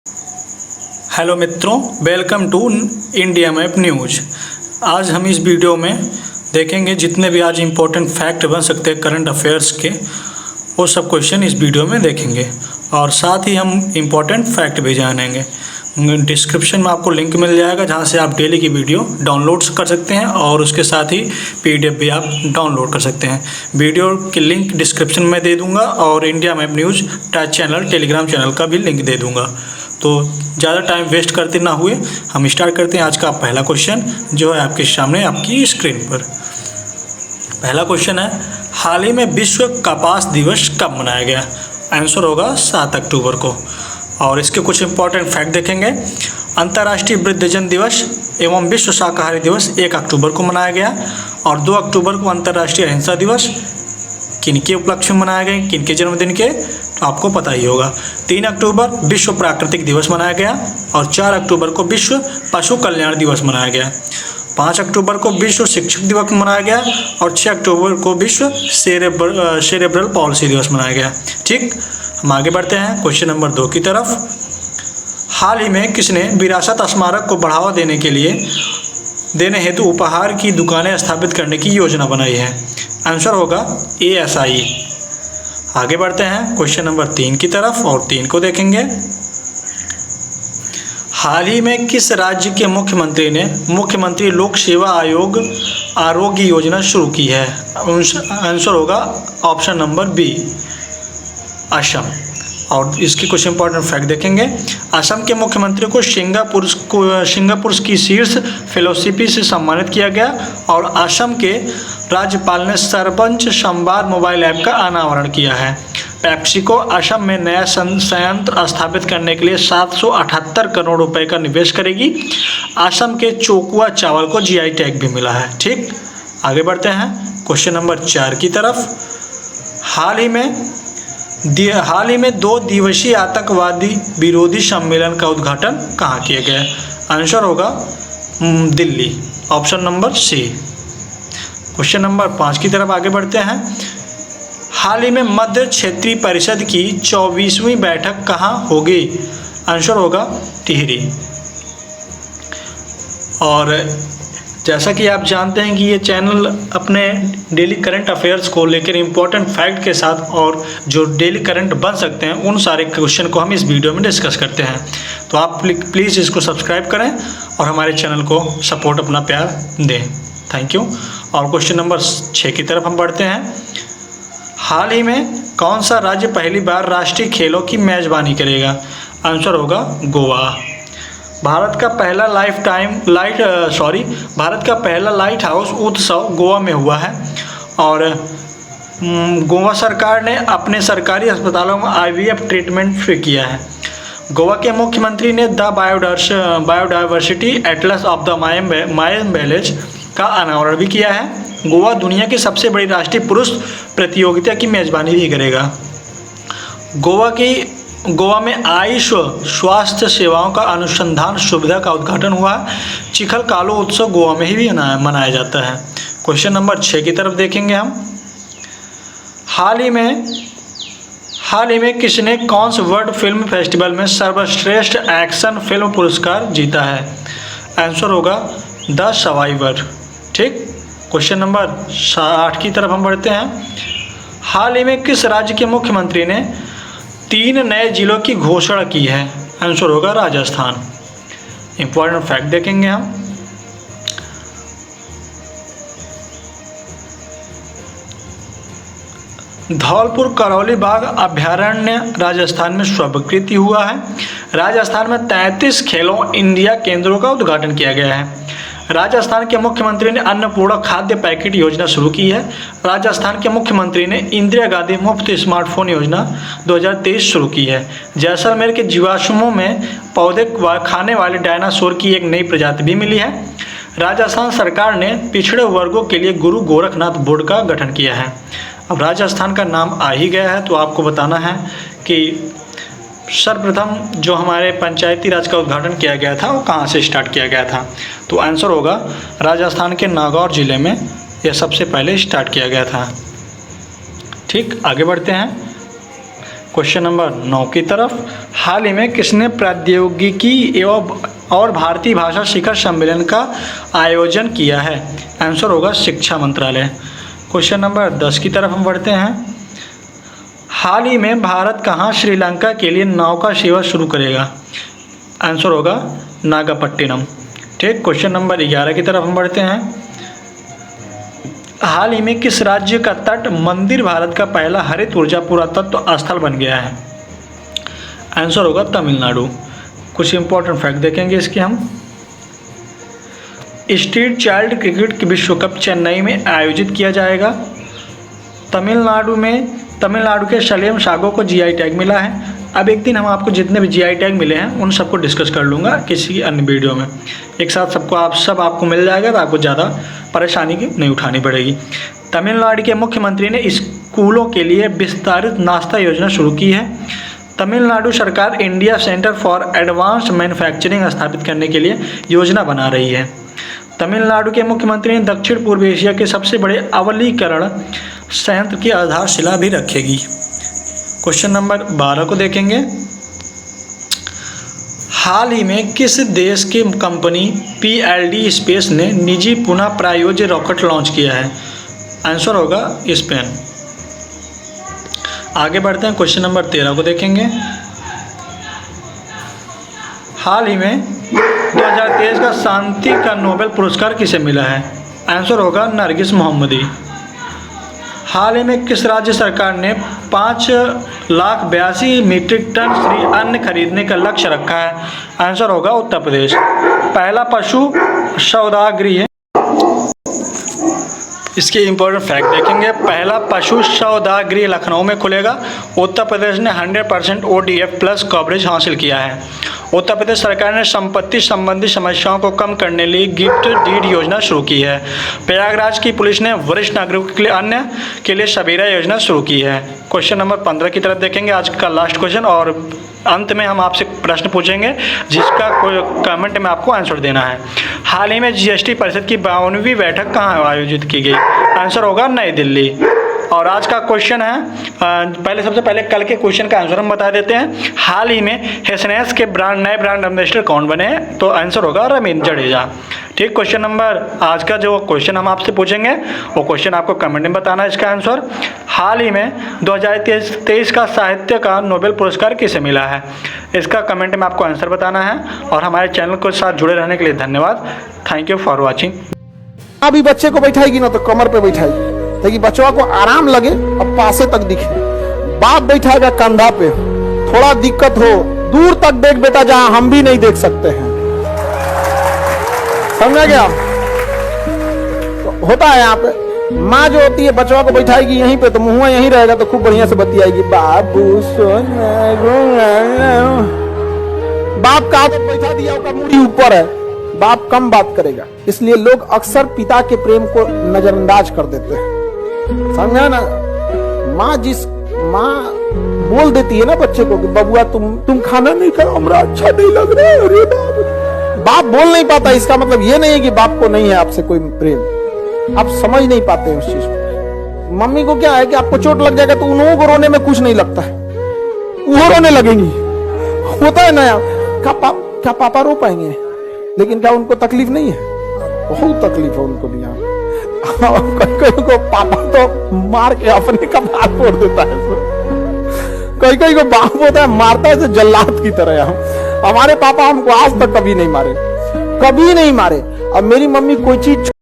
Hello मित्रों, welcome to India Map News. आज हम इस वीडियो में देखेंगे जितने भी आज इम्पोर्टेंट फैक्ट बन सकते हैं करंट अफेयर्स के, वो सब क्वेश्चन इस वीडियो में देखेंगे और साथ ही हम इम्पोर्टेंट फैक्ट भी जानेंगे। डिस्क्रिप्शन में आपको लिंक मिल जाएगा जहां से आप डेली की वीडियो डाउनलोड कर सकते हैं और उसके साथ ही पीडीएफ भी आप डाउनलोड कर सकते हैं। वीडियो की लिंक डिस्क्रिप्शन में दे दूंगा और India Map news channel Telegram channel का भी लिंक दे दूंगा। तो ज़्यादा टाइम वेस्ट करते ना हुए हम स्टार्ट करते हैं आज का पहला क्वेश्चन, जो है आपके सामने आपकी स्क्रीन पर। पहला क्वेश्चन है, हाल ही में विश्व कपास दिवस कब मनाया गया? आंसर होगा 7 अक्टूबर को। और इसके कुछ इंपॉर्टेंट फैक्ट देखेंगे। अंतर्राष्ट्रीय वृद्धजन दिवस एवं विश्व शाकाहारी दिवस 1 अक्टूबर को मनाया गया और 2 अक्टूबर को अंतर्राष्ट्रीय अहिंसा दिवस किनके उपलक्ष्य में मनाया गया, किनके जन्मदिन के, तो आपको पता ही होगा। 3 अक्टूबर विश्व प्राकृतिक दिवस मनाया गया और 4 अक्टूबर को विश्व पशु कल्याण दिवस मनाया गया। 5 अक्टूबर को विश्व शिक्षक दिवस मनाया गया और 6 अक्टूबर को विश्व सेरेब्रल पॉलिसी दिवस मनाया गया। ठीक, हम आगे बढ़ते हैं क्वेश्चन नंबर 2 की तरफ। हाल ही में किसने विरासत स्मारक को बढ़ावा देने हेतु उपहार की दुकानें स्थापित करने की योजना बनाई है? आंसर होगा ASI। आगे बढ़ते हैं क्वेश्चन नंबर 3 की तरफ और 3 को देखेंगे। हाल ही में किस राज्य के मुख्यमंत्री ने मुख्यमंत्री लोक सेवा आयोग आरोग्य योजना शुरू की है? आंसर होगा ऑप्शन नंबर बी, असम। और इसकी कुछ इंपॉर्टेंट फैक्ट देखेंगे। असम के मुख्यमंत्री को सिंगापुर की शीर्ष फेलोशिप से सम्मानित किया गया और असम के राज्यपाल ने सरपंच संवाद मोबाइल ऐप का अनावरण किया है। पेप्सिको असम में नया संयंत्र स्थापित करने के लिए 778 करोड़ रुपए का निवेश करेगी। असम के चोकुआ चावल को GI टैग भी मिला है। ठीक, आगे बढ़ते हैं क्वेश्चन नंबर 4 की तरफ। हाल ही में 2 दिवसीय आतंकवादी विरोधी सम्मेलन का उद्घाटन कहाँ किया गया? आंसर होगा Delhi, option number C. Question number 5 की तरफ आगे बढ़ते हैं। हाल ही में मध्य क्षेत्रीय परिषद की 24वीं बैठक कहाँ होगी? आंसर होगा टिहरी। और जैसा कि आप जानते हैं कि ये चैनल अपने डेली करंट अफेयर्स को लेकर इम्पोर्टेंट फैक्ट के साथ और जो डेली करंट बन सकते हैं उन सारे क्वेश्चन को हम इस वीडियो में डिस्कस करते हैं। तो आप प्लीज़ इसको सब्सक्राइब करें और हमारे चैनल को सपोर्ट अपना प्यार दें। Thank you. और क्वेश्चन नंबर 6 की तरफ हम बढ़ते हैं। हाल ही में कौन सा राज्य पहली बार राष्ट्रीय खेलों की मेज़बानी करेगा? आंसर होगा गोवा। भारत का पहला लाइट हाउस उत्सव गोवा में हुआ है और गोवा सरकार ने अपने सरकारी अस्पतालों में IVF ट्रीटमेंट फ्री किया है। गोवा के मुख्यमंत्री ने the biodiversity Atlas of the मायम village का अनावरण भी किया है। गोवा दुनिया की सबसे बड़ी राष्ट्रीय पुरुष प्रतियोगिता की मेज़बानी भी करेगा। गोवा में आयुष स्वास्थ्य सेवाओं का अनुसंधान सुविधा का उद्घाटन हुआ। चिखल कालो उत्सव गोवा में ही मनाया जाता है। क्वेश्चन नंबर 6 की तरफ देखेंगे हम। हाल ही में किसने कॉन्स वर्ल्ड फिल्म फेस्टिवल में सर्वश्रेष्ठ एक्शन फिल्म पुरस्कार जीता है? आंसर होगा द सर्वाइवर। ठीक, क्वेश्चन नंबर 8 की तरफ हम बढ़ते हैं। हाल ही में किस राज्य के मुख्यमंत्री ने 3 नए जिलों की घोषणा की है? आंसर होगा राजस्थान। इंपॉर्टेंट फैक्ट देखेंगे हम। धौलपुर करौली बाघ अभयारण्य राजस्थान में स्वीकृति हुआ है। राजस्थान में 33 खेलो इंडिया केंद्रों का उद्घाटन किया गया है। राजस्थान के मुख्यमंत्री ने अन्नपूर्णा खाद्य पैकेट योजना शुरू की है। राजस्थान के मुख्यमंत्री ने इंदिरा गांधी मुफ्त स्मार्टफोन योजना 2023 शुरू की है। जैसलमेर के जीवाश्मों में पौधे खाने वाले डायनासोर की एक नई प्रजाति भी मिली है। राजस्थान सरकार ने पिछड़े वर्गों के लिए गुरु गोरखनाथ बोर्ड का गठन किया है। अब राजस्थान का नाम आ ही गया है तो आपको बताना है कि सर्वप्रथम जो हमारे पंचायती राज का उद्घाटन किया गया था वो कहाँ से स्टार्ट किया गया था? तो आंसर होगा राजस्थान के नागौर जिले में यह सबसे पहले स्टार्ट किया गया था। ठीक, आगे बढ़ते हैं। क्वेश्चन नंबर 9 की तरफ, हाल ही में किसने प्रौद्योगिकी एवं और भारतीय भाषा शिखर सम्मेलन का आयोजन किया है? आंसर होगा शिक्षा मंत्रालय। क्वेश्चन नंबर 10 की तरफ हम बढ़ते हैं, हाल ही में भारत कहाँ श्रीलंका के लिए नौका सेवा शुरू करेगा? आंसर होगा नागापट्टिनम। ठीक, क्वेश्चन नंबर 11 की तरफ हम बढ़ते हैं, हाल ही में किस राज्य का तट मंदिर भारत का पहला हरित ऊर्जा पुरातत्व स्थल बन गया है? आंसर होगा तमिलनाडु। कुछ इंपॉर्टेंट फैक्ट देखेंगे इसके हम। स्ट्रीट चाइल्ड क्रिकेट विश्व कप चेन्नई में आयोजित किया जाएगा। तमिलनाडु के सलेम सागो को जीआई टैग मिला है। अब एक दिन हम आपको जितने भी जीआई टैग मिले हैं उन सबको डिस्कस कर लूँगा किसी अन्य वीडियो में। एक साथ आपको मिल जाएगा तो आपको ज़्यादा परेशानी की नहीं उठानी पड़ेगी। तमिलनाडु के मुख्यमंत्री ने स्कूलों के लिए विस्तारित नाश्ता योजना शुरू की है। तमिलनाडु सरकार India centre for advanced manufacturing स्थापित करने के लिए योजना बना रही है। तमिलनाडु के मुख्यमंत्री ने दक्षिण पूर्व एशिया के सबसे बड़े अवलीकरण संयंत्र की आधारशिला भी रखेगी। क्वेश्चन नंबर 12 को देखेंगे, हाल ही में किस देश की कंपनी PLD स्पेस ने निजी पुनः प्रायोज्य रॉकेट लॉन्च किया है? आंसर होगा स्पेन। आगे बढ़ते हैं, क्वेश्चन नंबर 13 को देखेंगे, हाल ही में 2023 का शांति का नोबेल पुरस्कार किसे मिला है? आंसर होगा नरगिस मोहम्मदी। हाल ही में किस राज्य सरकार ने 5,82,000 मीट्रिक टन श्री अन्न खरीदने का लक्ष्य रखा है? आंसर होगा उत्तर प्रदेश। पहला पशु सौदागृह है, इसके इंपॉर्टेंट फैक्ट देखेंगे, पहला पशु सौदागृह लखनऊ में खुलेगा। उत्तर प्रदेश ने 100% ODF प्लस कवरेज हासिल किया है। उत्तर प्रदेश सरकार ने संपत्ति संबंधी समस्याओं को कम करने के लिए गिफ्ट डीड योजना शुरू की है। प्रयागराज की पुलिस ने वरिष्ठ नागरिकों के लिए सबेरा योजना शुरू की है। क्वेश्चन नंबर 15 की तरफ देखेंगे, आज का लास्ट क्वेश्चन, और अंत में हम आपसे प्रश्न पूछेंगे जिसका कोई कमेंट में आपको आंसर देना है। हाल ही में GST परिषद की 52वीं बैठक कहाँ आयोजित की गई? आंसर होगा नई दिल्ली। और आज का क्वेश्चन है, सबसे पहले कल के क्वेश्चन का आंसर हम बता देते हैं। हाल ही में हेसनेस के नए ब्रांड एम्बेसडर कौन बने हैं? तो आंसर होगा रवींद्र जडेजा। ठीक, क्वेश्चन नंबर, आज का जो क्वेश्चन हम आपसे पूछेंगे वो क्वेश्चन आपको कमेंट में बताना है इसका आंसर। हाल ही में 2023 का साहित्य का नोबेल पुरस्कार किसे मिला है? इसका कमेंट में आपको आंसर बताना है। और हमारे चैनल के साथ जुड़े रहने के लिए धन्यवाद। Thank you for watching. अभी बच्चे को बैठाएगी ना तो कमर पे बैठाएगी ताकि बच्चों को आराम लगे और पासे तक दिखे। बाप बैठाएगा कंधा पे, थोड़ा दिक्कत हो दूर तक देख बेटा जहां हम भी नहीं देख सकते हैं। समझा गया? तो होता है यहाँ पे माँ जो होती है बच्चों को बैठाएगी यहीं पे तो मुंह यहीं रहेगा तो खूब बढ़िया से बतियाएगी, बाबू सोना। बाप का आदत बैठा दिया उसका मुड़ी ऊपर है, बाप कम बात करेगा, इसलिए लोग अक्सर पिता के प्रेम को नजरअंदाज कर देते हैं। समझा ना? माँ बोल देती है ना बच्चे को कि बबुआ तुम खाना नहीं खाओ, हमरा अच्छा नहीं लग रहा है। अरे बाप बोल नहीं पाता, इसका मतलब ये नहीं है कि बाप को नहीं है आपसे कोई प्रेम, आप समझ नहीं पाते हैं उस चीज को। मम्मी को क्या है कि आपको चोट लग जाएगा तो उन्हों को रोने में कुछ नहीं लगता है, वो रोने लगेंगी। होता है ना? क्या पापा रो पाएंगे? लेकिन क्या उनको तकलीफ नहीं है? बहुत तकलीफ है उनको भी। यहाँ कई को पापा तो मार के अपने कपाल फोड़ देता है, कई को बाप होता है मारता है जल्लाद की तरह। हमारे पापा हमको आज तक कभी नहीं मारे, कभी नहीं मारे। अब मेरी मम्मी कोई चीज